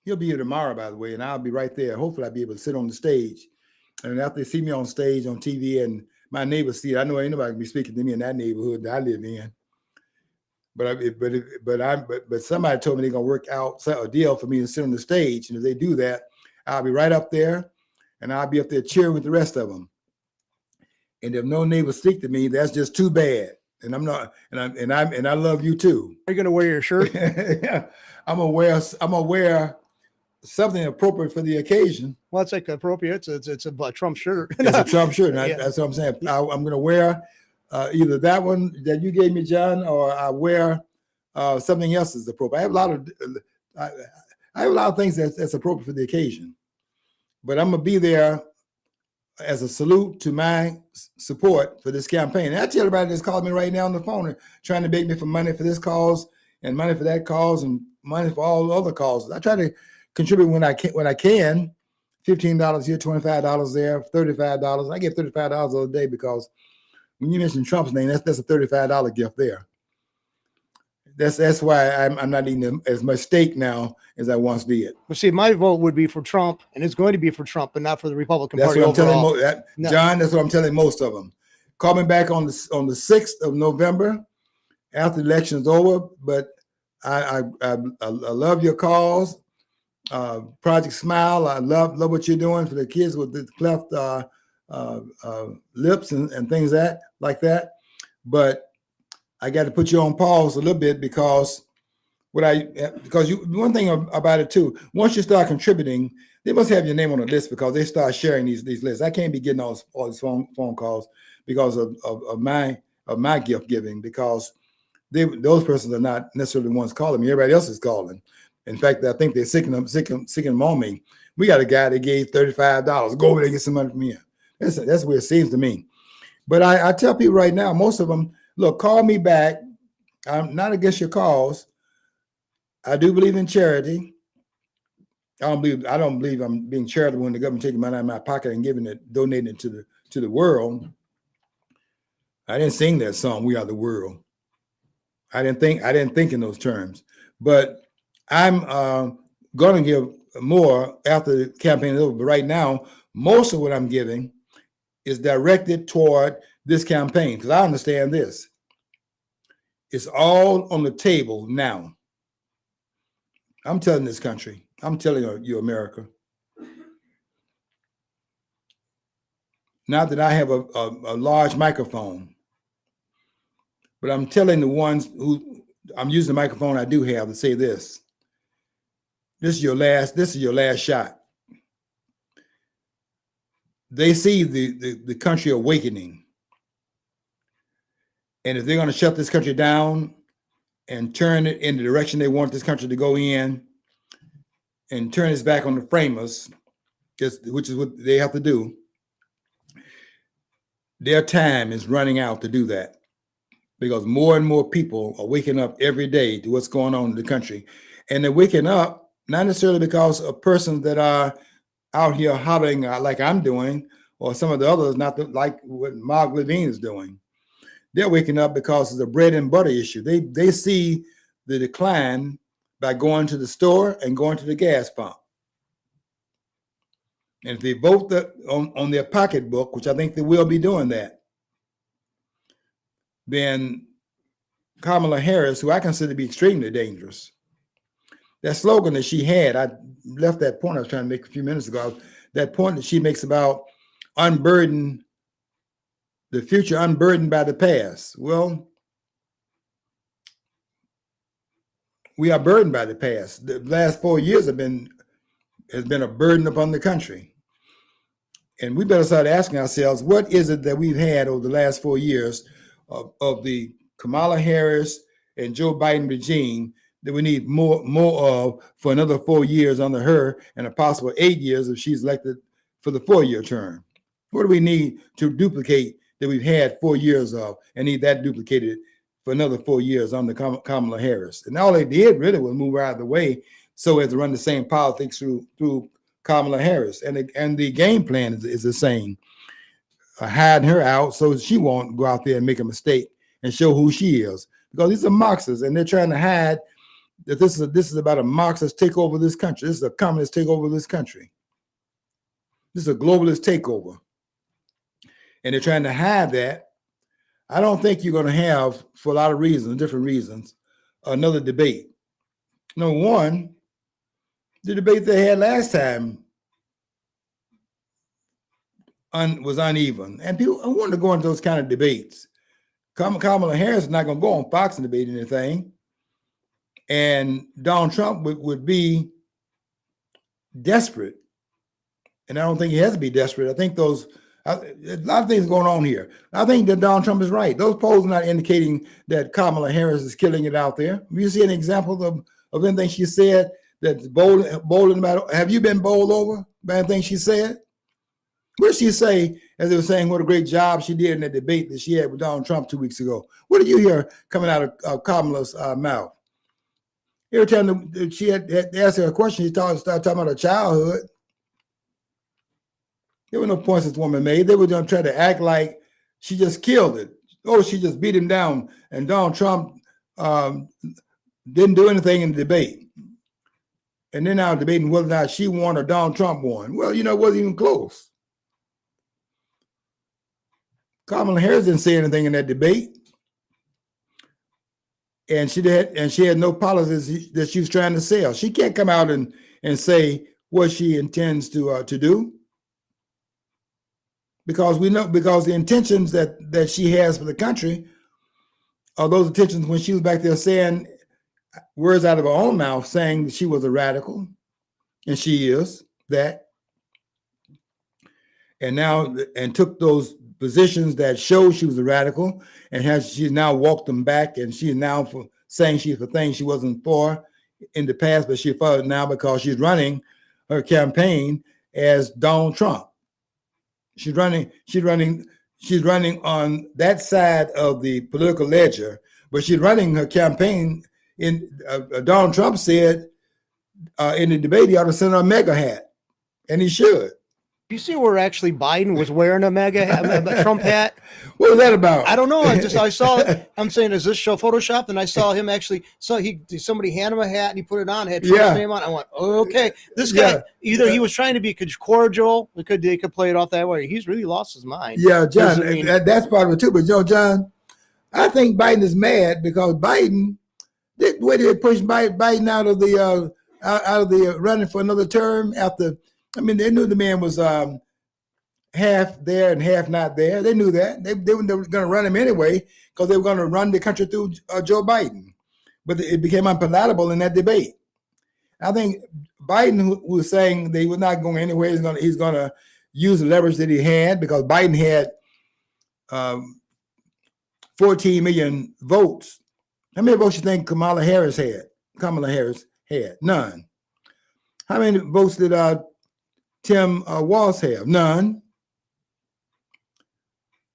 He'll be here tomorrow, by the way, and I'll be right there. Hopefully I'll be able to sit on the stage. And after they see me on stage on TV and my neighbors see it, I know ain't nobody gonna be speaking to me in that neighborhood that I live in. But somebody told me they're gonna work out a deal for me to sit on the stage. And if they do that, I'll be right up there and I'll be up there cheering with the rest of them. And if no neighbors speak to me, that's just too bad. And I'm not, and I love you too. Are you gonna wear your shirt? I'm gonna wear something appropriate for the occasion. Well, it's like appropriate. It's a Trump shirt. It's a Trump shirt. Yeah. That's what I'm saying. I'm gonna wear either that one that you gave me, John, or I wear something else that's appropriate. I have a lot of things that's appropriate for the occasion. but I'm gonna be there as a salute to my support for this campaign. And I tell everybody that's calling me right now on the phone trying to beg me for money for this cause and money for that cause and money for all other causes. I try to contribute when I can. $15 here, $25 there, $35. I get $35 a day because when you mention Trump's name, that's a $35 gift there. That's why I'm not eating as much steak now as I once did. But see, my vote would be for Trump, and it's going to be for Trump, but not for the Republican Party That's what I'm overall. telling John. That's what I'm telling most of them. Call me back on the 6th of November after the election is over. But I love your cause. Project Smile. I love what you're doing for the kids with the cleft lips and things like that. But I got to put you on pause a little bit because one thing about it too. Once you start contributing, they must have your name on the list because they start sharing these lists. I can't be getting all these phone calls because of my gift giving because those persons are not necessarily the ones calling me. Everybody else is calling. In fact, I think they're sicking them on me. We got a guy that gave $35. Go over there and get some money from here. That's where it seems to me. But I tell people right now, most of them, look, call me back. I'm not against your cause. I do believe in charity. I don't believe I'm being charitable when the government taking money out of my pocket and donating it to the world. I didn't sing that song, "We Are the World." I didn't think in those terms. But I'm going to give more after the campaign is over. But right now, most of what I'm giving is directed toward this campaign because I understand this. It's all on the table now. I'm telling this country. I'm telling you, America. Not that I have a large microphone, but I'm telling the ones who I'm using the microphone I do have to say this. This is your last shot. They see the country awakening. And if they're going to shut this country down and turn it in the direction they want this country to go in and turn its back on the framers, which is what they have to do, their time is running out to do that because more and more people are waking up every day to what's going on in the country. And they're waking up not necessarily because of persons that are out here hollering like I'm doing or some of the others, like what Mark Levine is doing. They're waking up because of the bread and butter issue. They see the decline by going to the store and going to the gas pump. And if they vote on their pocketbook, which I think they will be doing that, then Kamala Harris, who I consider to be extremely dangerous, that slogan that she had, I left that point I was trying to make a few minutes ago, that point that she makes about unburden the future, unburdened by the past. Well, we are burdened by the past. The last 4 years has been a burden upon the country. And we better start asking ourselves, what is it that we've had over the last 4 years of the Kamala Harris and Joe Biden regime that we need more of for another 4 years under her and a possible 8 years if she's elected for the 4-year term? What do we need to duplicate that we've had 4 years of and need that duplicated for another 4 years under Kamala Harris? And all they did really was move her out of the way so as to run the same politics through Kamala Harris. And the game plan is the same. Hiding her out so she won't go out there and make a mistake and show who she is. Because these are Marxists and they're trying to hide that this is about a Marxist takeover of this country. This is a communist takeover of this country. This is a globalist takeover. And they're trying to hide that. I don't think you're going to have, for a lot of reasons, different reasons, another debate. Number one, the debate they had last time was uneven. And people want to go into those kind of debates. Kamala Harris is not going to go on Fox and debate anything. And Donald Trump would be desperate. And I don't think he has to be desperate. I think a lot of things going on here. I think that Donald Trump is right. Those polls are not indicating that Kamala Harris is killing it out there. You see an example of anything she said that's bold about? Have you been bowled over by anything she said? What did she say, as they were saying, what a great job she did in the debate that she had with Donald Trump 2 weeks ago? What did you hear coming out of Kamala's mouth? Every time she had asked her a question, she started talking about her childhood. There were no points this woman made. They were going to try to act like she just killed it. Oh, she just beat him down. And Donald Trump didn't do anything in the debate. And they're now debating whether or not she won or Donald Trump won. Well, it wasn't even close. Kamala Harris didn't say anything in that debate. And she had no policies that she was trying to sell. She can't come out and say what she intends to do. Because the intentions that she has for the country are those intentions when she was back there saying words out of her own mouth, saying that she was a radical, and she is that. And took those positions that showed she was a radical, and she's now walked them back, and she's now saying she's for things she wasn't for in the past, but she's for it now because she's running her campaign as Donald Trump. She's running on that side of the political ledger, but she's running her campaign in. Donald Trump said in the debate he ought to send her a mega hat, and he should. You see where actually Biden was wearing a mega hat, a Trump hat? What was that about? I don't know. I saw it. I'm saying, is this show Photoshop? And I saw him actually. Somebody hand him a hat and he put it on. Had Trump's name on. I went, okay, this guy either he was trying to be cordial. They could play it off that way. He's really lost his mind. Yeah, John, that's part of it too. But John, I think Biden is mad because Biden, the way they pushed Biden out of the running for another term after. I mean, they knew the man was half there and half not there. They knew that. They were going to run him anyway because they were going to run the country through Joe Biden. But it became unpalatable in that debate. I think Biden, who was saying they were not going anywhere, he's going to use the leverage that he had because Biden had 14 million votes. How many votes do you think Kamala Harris had? None. How many votes did Tim Walz have? None.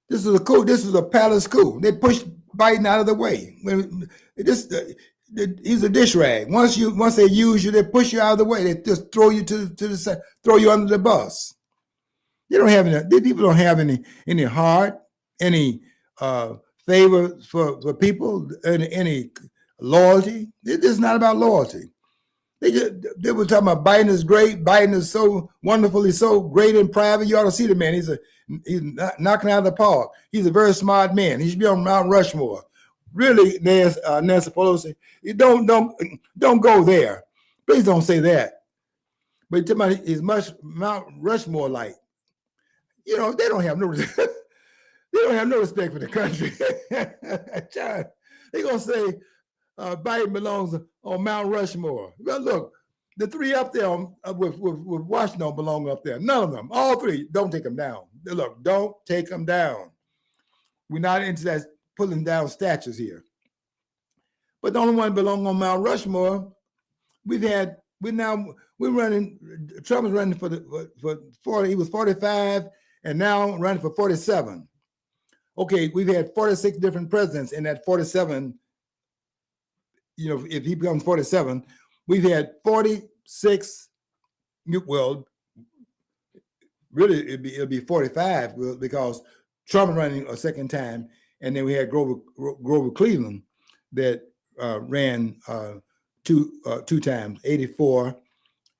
This is a palace coup. They pushed Biden out of the way. He's a dish rag. Once they use you, they push you out of the way. They just throw you to the side, throw you under the bus. You don't have any. These people don't have any heart, any favor for people, any loyalty. It's not about loyalty. They were talking about Biden is great. Biden is so wonderful. He's so great in private. You ought to see the man. He's knocking out of the park. He's a very smart man. He should be on Mount Rushmore. Really, Nancy Pelosi, you don't go there. Please don't say that. But you're talking about he's much Mount Rushmore like. They don't have no respect for the country. John, they're gonna say Biden belongs on Mount Rushmore. Well, look, the three up there with Washington don't belong up there. None of them. All three. Don't take them down. Look, don't take them down. We're not into that pulling down statues here. But the only one belong on Mount Rushmore. Trump is running for 40. He was 45 and now running for 47. Okay, we've had 46 different presidents in that 47. If he becomes 47, we've had 46. Well, really, it'll be 45 because Trump is running a second time, and then we had Grover Cleveland that ran two times, 84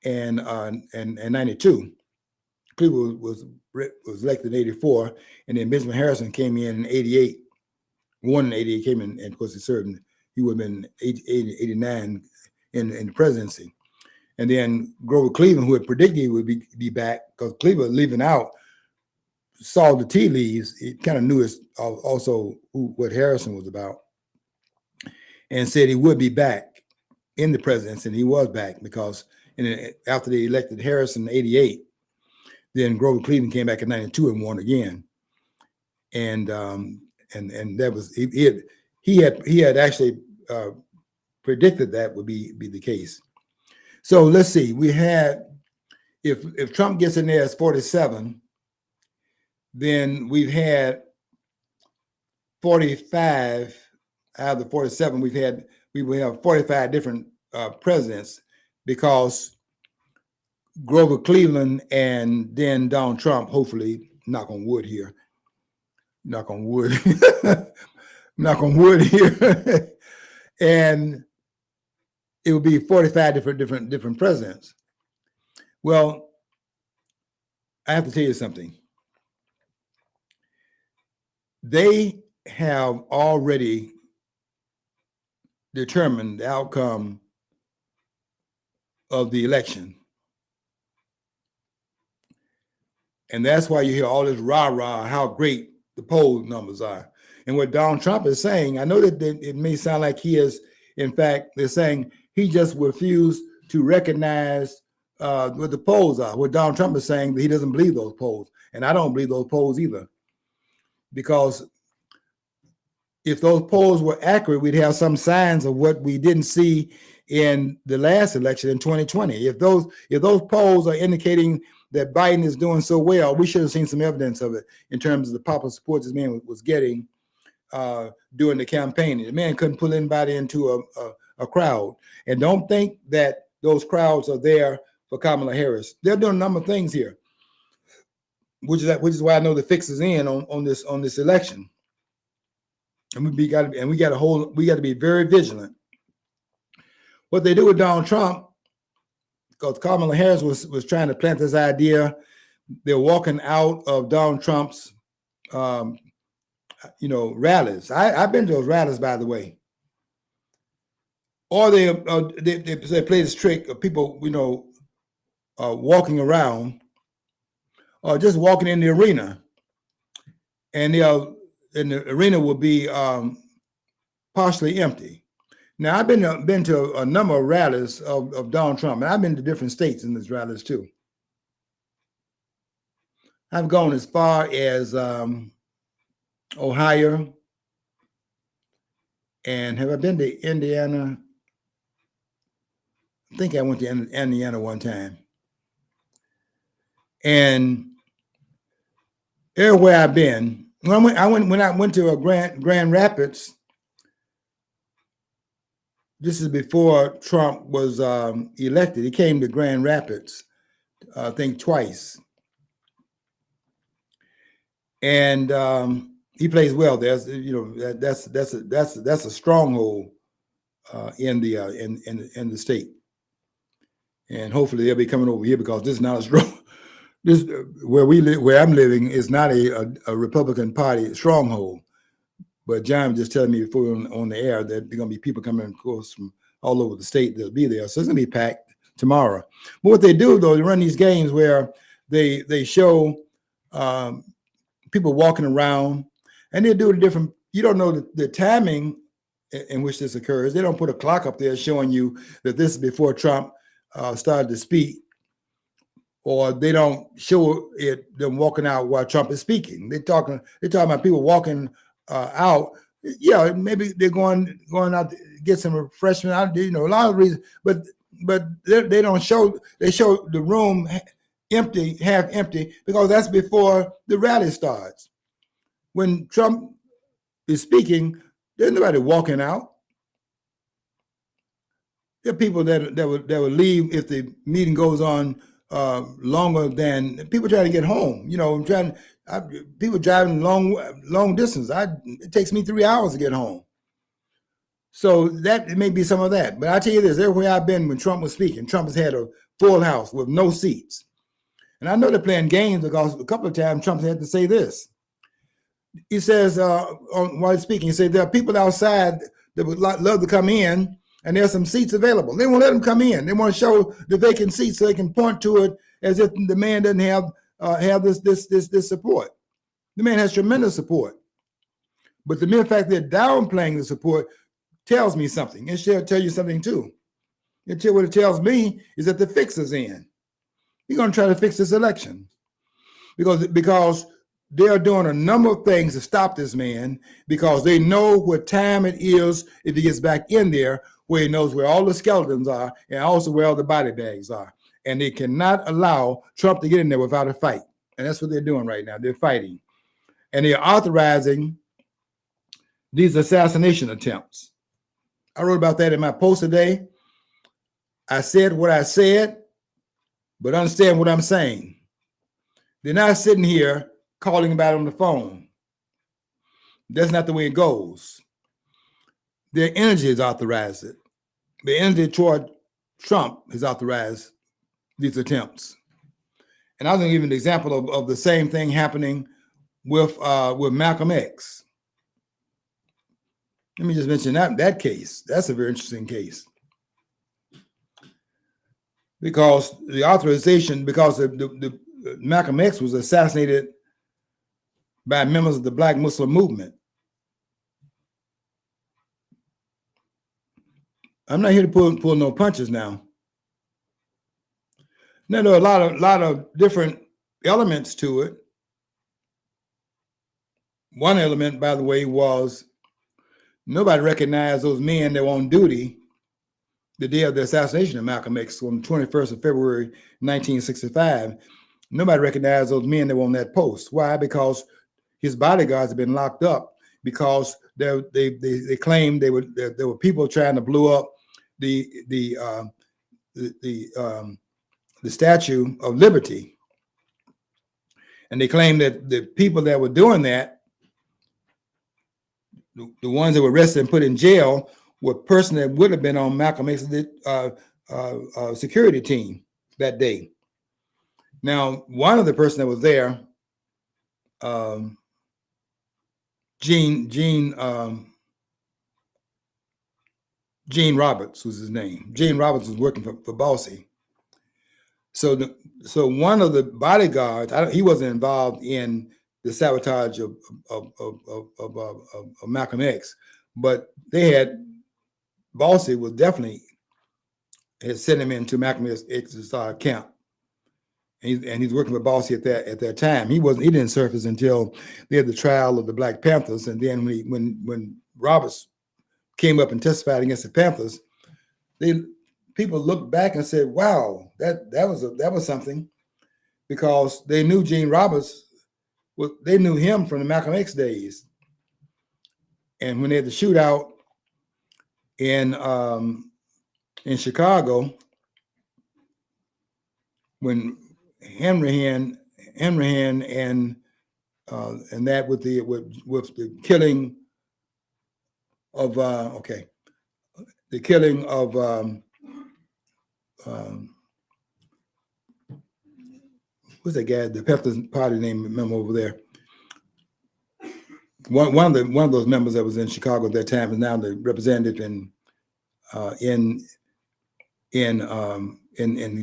and 92. Cleveland was elected in 84, and then Benjamin Harrison came in 88. Won in 88, came in, and of course he served. He would have been 89 in the presidency. And then Grover Cleveland, who had predicted he would be back, because Cleveland leaving out, saw the tea leaves. He kind of knew also what Harrison was about, and said he would be back in the presidency, and he was back because after they elected Harrison in 88, then Grover Cleveland came back in 92 and won again. And that was he had actually predicted that would be the case. So let's see. We had if Trump gets in there as 47, then we've had 45 out of the 47. We will have 45 different presidents, because Grover Cleveland and then Donald Trump, hopefully, knock on wood here, knock on wood, knock on wood here, and it would be 45 different presidents. Well, I have to tell you something. They have already determined the outcome of the election. And that's why you hear all this rah-rah, how great the poll numbers are. And what Donald Trump is saying, I know that it may sound like he is, in fact, they're saying he just refused to recognize what the polls are. What Donald Trump is saying, that he doesn't believe those polls. And I don't believe those polls either. Because if those polls were accurate, we'd have some signs of what we didn't see in the last election in 2020. If those polls are indicating that Biden is doing so well, we should have seen some evidence of it in terms of the popular support this man was getting during the campaign. The man couldn't pull anybody into a crowd. And don't think that those crowds are there for Kamala Harris. They're doing a number of things here, which is why I know the fix is in on this election. And we got to be very vigilant. What they do with Donald Trump, because Kamala Harris was trying to plant this idea, they're walking out of Donald Trump's rallies. I've been to those rallies, by the way. Or they play this trick of people, walking around, or just walking in the arena, and the arena will be partially empty. Now, I've been to a number of rallies of Donald Trump, and I've been to different states in these rallies too. I've gone as far as Ohio, and have I been to Indiana? I think I went to Indiana one time. And everywhere I've been, when I went to Grand Rapids. This is before Trump was elected. He came to Grand Rapids, I think twice, and he plays well. That's a stronghold in the state, and hopefully they'll be coming over here, because this is not a strong. This where I'm living is not a Republican Party stronghold. But John was just telling me before on the air that there are going to be people coming, of course, from all over the state that'll be there. So it's going to be packed tomorrow. But what they do, though, they run these games where they show people walking around, and they do it different. You don't know the timing in which this occurs. They don't put a clock up there showing you that this is before Trump started to speak, or they don't show them walking out while Trump is speaking. They're talking about people walking out. Yeah, maybe they're going out to get some refreshment out, a lot of reasons, but they don't show. They show the room empty, half empty, because that's before the rally starts. When Trump is speaking, there's nobody walking out. There are people that will leave if the meeting goes on longer than people trying to get home. People driving long distance. It takes me 3 hours to get home. So that it may be some of that. But I tell you this, everywhere I've been when Trump was speaking, Trump has had a full house with no seats. And I know they're playing games, because a couple of times Trump had to say this. He says, while he's speaking, he said, there are people outside that would love to come in, and there's some seats available. They won't let them come in. They want to show the vacant seats so they can point to it as if the man doesn't have this support. The man has tremendous support. But the mere fact that they're downplaying the support tells me something. It should tell you something too. What it tells me is that the fix is in. You're going to try to fix this election, because they are doing a number of things to stop this man, because they know what time it is if he gets back in there, where he knows where all the skeletons are and also where all the body bags are. and they cannot allow Trump to get in there without a fight. And that's what they're doing right now. They're fighting, and they're authorizing these assassination attempts. I wrote about that in my post today. I said what I said, but understand what I'm saying. They're not sitting here calling about it on the phone. That's not the way it goes. Their energy has authorized it. The energy toward Trump has authorized these attempts. And I was going to give an example of the same thing happening with Malcolm X. Let me just mention that case. That's a very interesting case. Because the authorization, because the Malcolm X was assassinated by members of the Black Muslim movement. I'm not here to pull no punches now. Now, there are a lot of different elements to it. One element, by the way, was nobody recognized those men that were on duty the day of the assassination of Malcolm X on the 21st of February, 1965. Nobody recognized those men that were on that post. Why? Because his bodyguards had been locked up because they claimed there were people trying to blow up the Statue of Liberty, and they claimed that the people that were doing that, the ones that were arrested and put in jail, were person that would have been on Malcolm X's security team that day. Now, one of the person that was there, Gene Roberts was his name. Gene Roberts was working for Bossy. So one of the bodyguards, he wasn't involved in the sabotage of Malcolm X, but they had Bossy was definitely had sent him into Malcolm X's camp, and he's working with Bossy at that time. He didn't surface until they had the trial of the Black Panthers, and then when Roberts came up and testified against the Panthers, people looked back and said, "Wow, that was something," because they knew Gene Roberts. They knew him from the Malcolm X days, and when they had the shootout in Chicago, when Hanrahan and that with the killing of the killing of who's that guy? The Panthers party name member over there. One of those members that was in Chicago at that time is now the representative in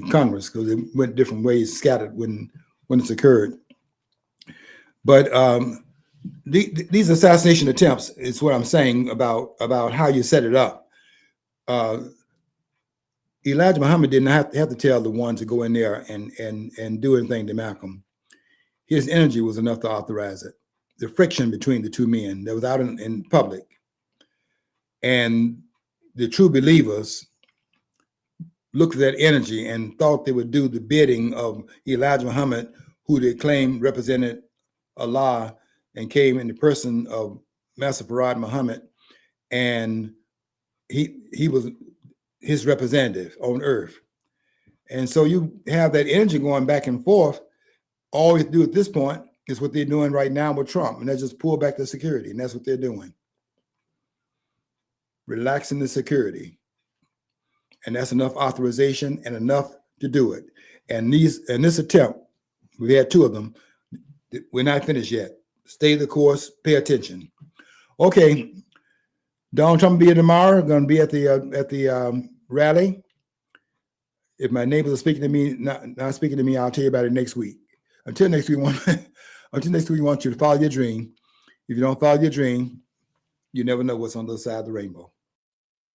Congress, because it went different ways, scattered when it's occurred. But these assassination attempts is what I'm saying about how you set it up. Elijah Muhammad did not have to tell the ones to go in there and do anything to Malcolm. His energy was enough to authorize it. The friction between the two men that was out in public, and the true believers looked at that energy and thought they would do the bidding of Elijah Muhammad, who they claimed represented Allah and came in the person of Master Farad Muhammad, and he was his representative on earth. And so you have that energy going back and forth. All we do at this point is what they're doing right now with Trump, and they just pull back the security, and that's what they're doing. Relaxing the security. And that's enough authorization and enough to do it. And this attempt, we had two of them. We're not finished yet. Stay the course, pay attention. Okay, Donald Trump will be here tomorrow. Going to be at the rally. If my neighbors are speaking to me, not speaking to me, I'll tell you about it next week. Until next week, we want you to follow your dream. If you don't follow your dream, you never know what's on the other side of the rainbow.